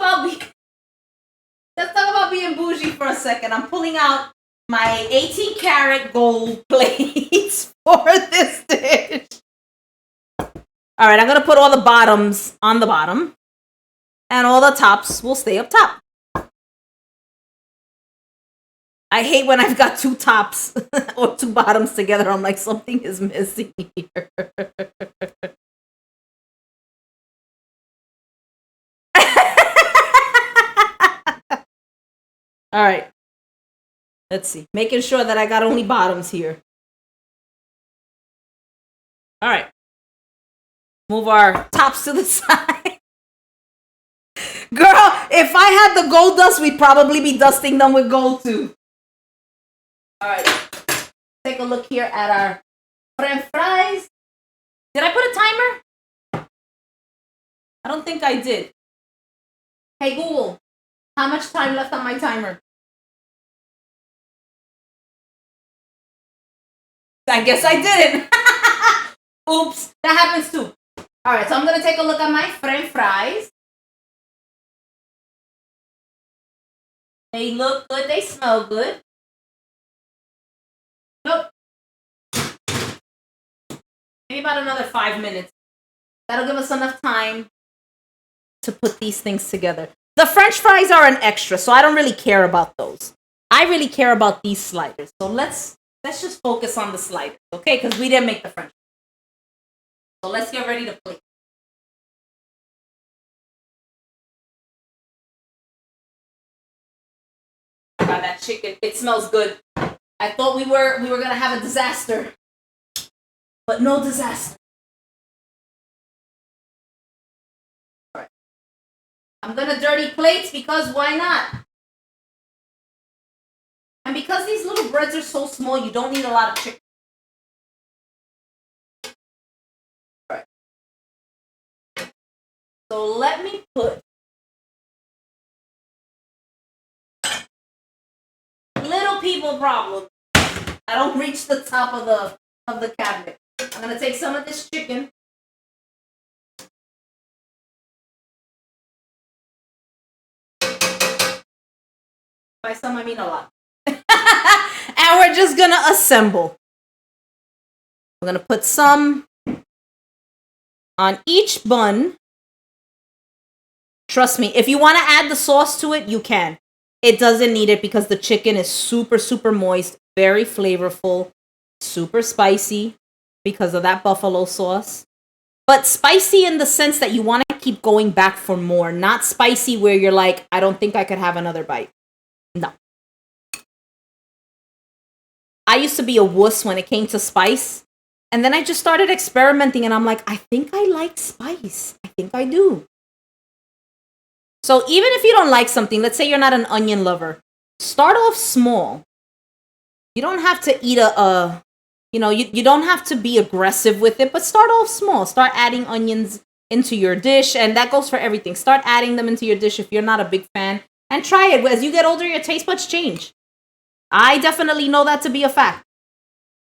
about being bougie for a second. I'm pulling out my 18 karat gold plates for this dish. All right, I'm going to put all the bottoms on the bottom. And all the tops will stay up top. I hate when I've got 2 tops or 2 bottoms together. I'm like, something is missing here. All right. Let's see. Making sure that I got only bottoms here. All right. Move our tops to the side. Girl, if I had the gold dust, we'd probably be dusting them with gold too. All right. Take a look here at our French fries. Did I put a timer? I don't think I did. Hey, Google, how much time left on my timer? I guess I didn't. Oops, that happens too. All All right, so I'm going to take a look at my French fries. They look good. They smell good. Nope. Maybe about another 5 minutes. That'll give us enough time to put these things together. The French fries are an extra, so I don't really care about those. I really care about these sliders. So let's just focus on the sliders, okay? Because we didn't make the French fries. So let's get ready to plate. Wow, that chicken, it smells good. I thought we were gonna have a disaster, but no disaster. All right. I'm gonna dirty plates because why not? And because these little breads are so small, you don't need a lot of chicken. All right. So let me put little people problem. I don't reach the top of the cabinet. I'm gonna take some of this chicken. By some, I mean a lot. And we're just gonna assemble. We're gonna put some on each bun. Trust me, if you want to add the sauce to it, you can. It doesn't need it because the chicken is super, super moist, very flavorful, super spicy because of that buffalo sauce. But spicy in the sense that you want to keep going back for more, not spicy where you're like, I don't think I could have another bite. No. I used to be a wuss when it came to spice. And then I just started experimenting and I'm like, I think I like spice. I think I do. So even if you don't like something, let's say you're not an onion lover, start off small. You don't have to eat you don't have to be aggressive with it, but start off small. Start adding onions into your dish, and that goes for everything. Start adding them into your dish if you're not a big fan, and try it. As you get older, your taste buds change. I definitely know that to be a fact.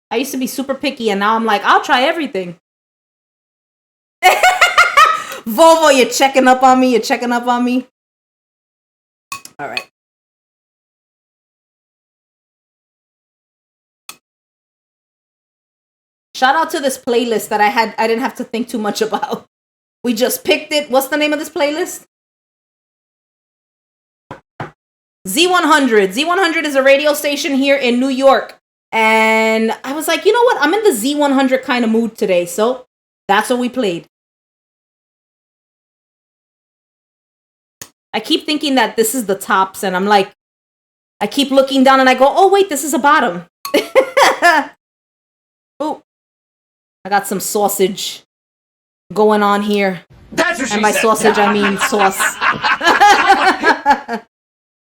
I used to be super picky, and now I'm like, I'll try everything. Volvo, you're checking up on me. All right. Shout out to this playlist that I didn't have to think too much about. We just picked it. What's the name of this playlist? Z100. Z100 is a radio station here in New York. And I was like, you know what? I'm in the Z100 kind of mood today. So that's what we played. I keep thinking that this is the tops, and I'm like, I keep looking down and I go, oh, wait, this is a bottom. Oh, I got some sausage going on here. That's what she and by said. Sausage, I mean sauce.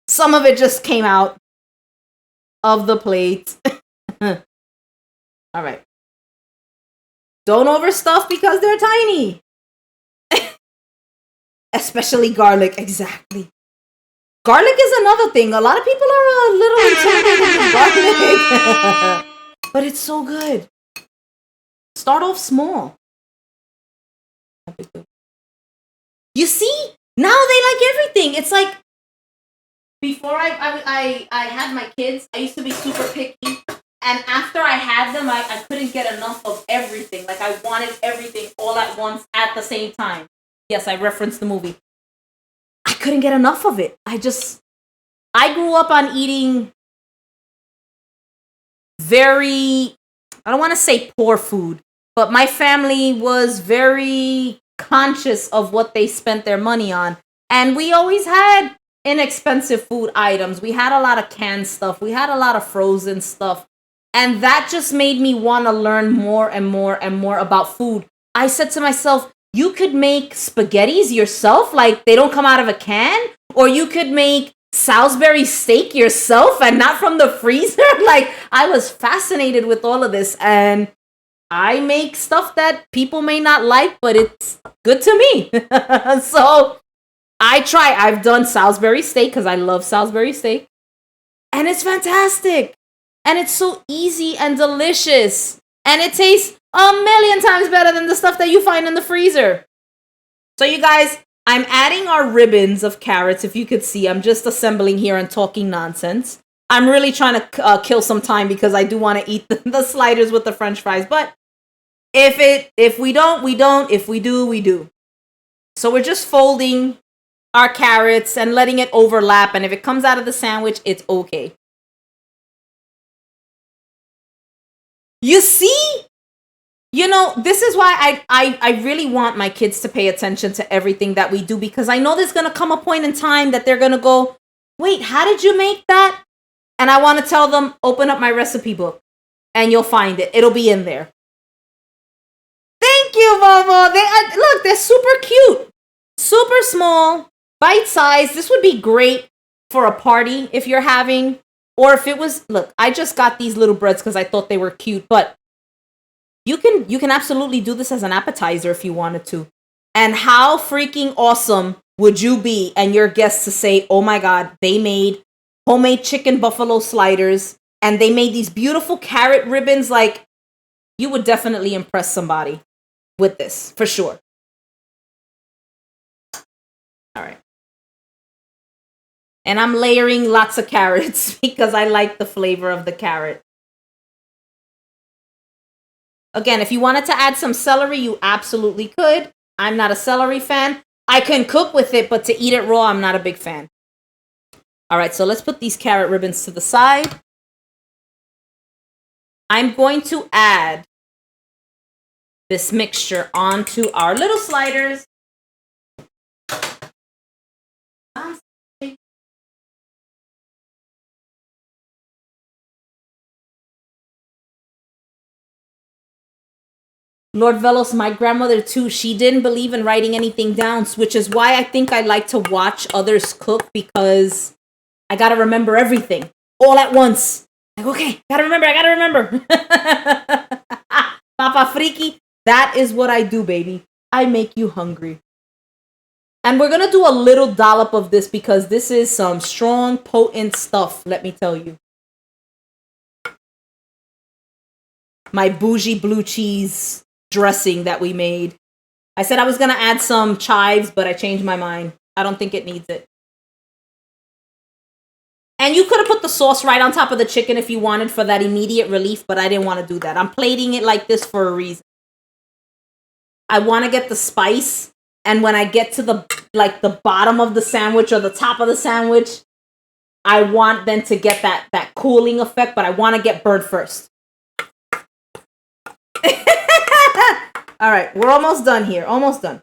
Some of it just came out of the plate. All right. Don't overstuff because they're tiny. Especially garlic, exactly. Garlic is another thing. A lot of people are a little intimidated with garlic. But it's so good. Start off small. You see? Now they like everything. It's like, before I had my kids, I used to be super picky. And after I had them, I couldn't get enough of everything. Like, I wanted everything all at once at the same time. Yes, I referenced the movie. I couldn't get enough of it. I grew up on eating very, I don't want to say poor food, but my family was very conscious of what they spent their money on. And we always had inexpensive food items. We had a lot of canned stuff. We had a lot of frozen stuff. And that just made me want to learn more and more and more about food. I said to myself, you could make spaghettis yourself, like they don't come out of a can, or you could make Salisbury steak yourself and not from the freezer. Like, I was fascinated with all of this, and I make stuff that people may not like, but it's good to me. So I've done Salisbury steak because I love Salisbury steak, and it's fantastic, and it's so easy and delicious, and it tastes a million times better than the stuff that you find in the freezer. So you guys, I'm adding our ribbons of carrots. If you could see, I'm just assembling here and talking nonsense. I'm really trying to kill some time because I do want to eat the sliders with the French fries. But if we don't, we don't. If we do, we do. So we're just folding our carrots and letting it overlap. And if it comes out of the sandwich, it's okay. You see? You know, this is why I really want my kids to pay attention to everything that we do, because I know there's going to come a point in time that they're going to go, wait, how did you make that? And I want to tell them, open up my recipe book and you'll find it. It'll be in there. Thank you, Bobo. Look, they're super cute. Super small, bite-sized. This would be great for a party if you're having, or if it was, look, I just got these little breads because I thought they were cute, but you can absolutely do this as an appetizer if you wanted to. And how freaking awesome would you be and your guests to say, oh my God, they made homemade chicken buffalo sliders and they made these beautiful carrot ribbons. Like, you would definitely impress somebody with this, for sure. All right. And I'm layering lots of carrots because I like the flavor of the carrot. Again, if you wanted to add some celery, you absolutely could. I'm not a celery fan. I can cook with it, but to eat it raw, I'm not a big fan. All right, so let's put these carrot ribbons to the side. I'm going to add this mixture onto our little sliders. Lord Velos, my grandmother too, she didn't believe in writing anything down, which is why I think I like to watch others cook, because I gotta remember everything all at once. Like, okay, I gotta remember. Papa Friki, that is what I do, baby. I make you hungry. And we're gonna do a little dollop of this because this is some strong, potent stuff, let me tell you. My bougie blue cheese dressing that we made. I said I was going to add some chives, but I changed my mind. I don't think it needs it. And you could have put the sauce right on top of the chicken if you wanted for that immediate relief, but I didn't want to do that. I'm plating it like this for a reason. I want to get the spice, and when I get to the bottom of the sandwich or the top of the sandwich, I want then to get that cooling effect, but I want to get burnt first. All right, we're almost done here. Almost done.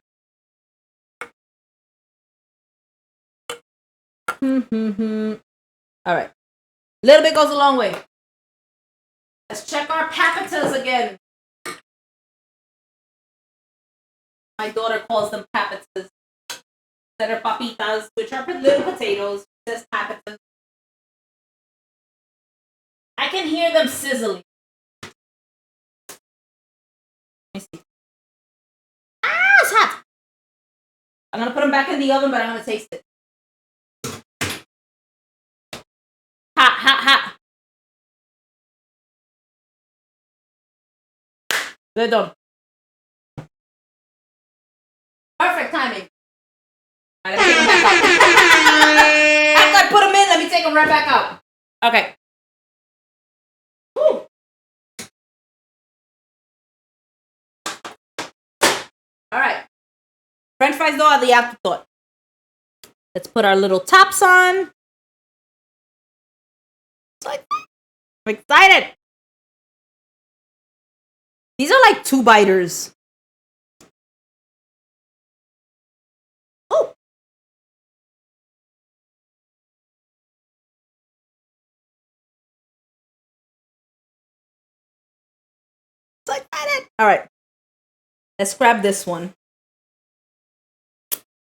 All right. A little bit goes a long way. Let's check our papitas again. My daughter calls them papitas. That are papitas, which are little potatoes. It says papitas. I can hear them sizzling. Let me see. Ah, it's hot. I'm going to put them back in the oven, but I'm going to taste it. Hot. They're done. Perfect timing. All right, let me take them back out. After I put them in, let me take them right back out. Okay. Woo. All right. French fries, though, are the afterthought. Let's put our little tops on. I'm excited. These are like 2-biters. Oh. So excited. All right. Let's grab this one.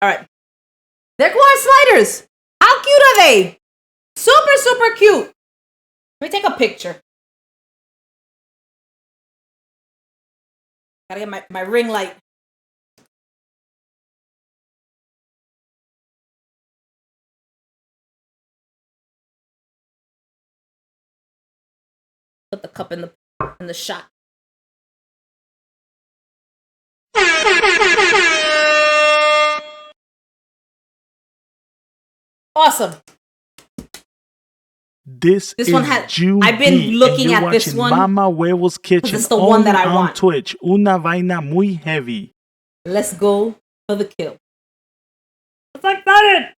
All right. They're corn sliders. How cute are they? Super, super cute. Let me take a picture. Gotta get my ring light. Put the cup in the shot. Awesome. This is one has. June I've been B, looking and you're at this watching one. Mama Huevos Kitchen. It's the one that I only on want. Twitch. Una vaina muy heavy. Let's go for the kill. It's excited.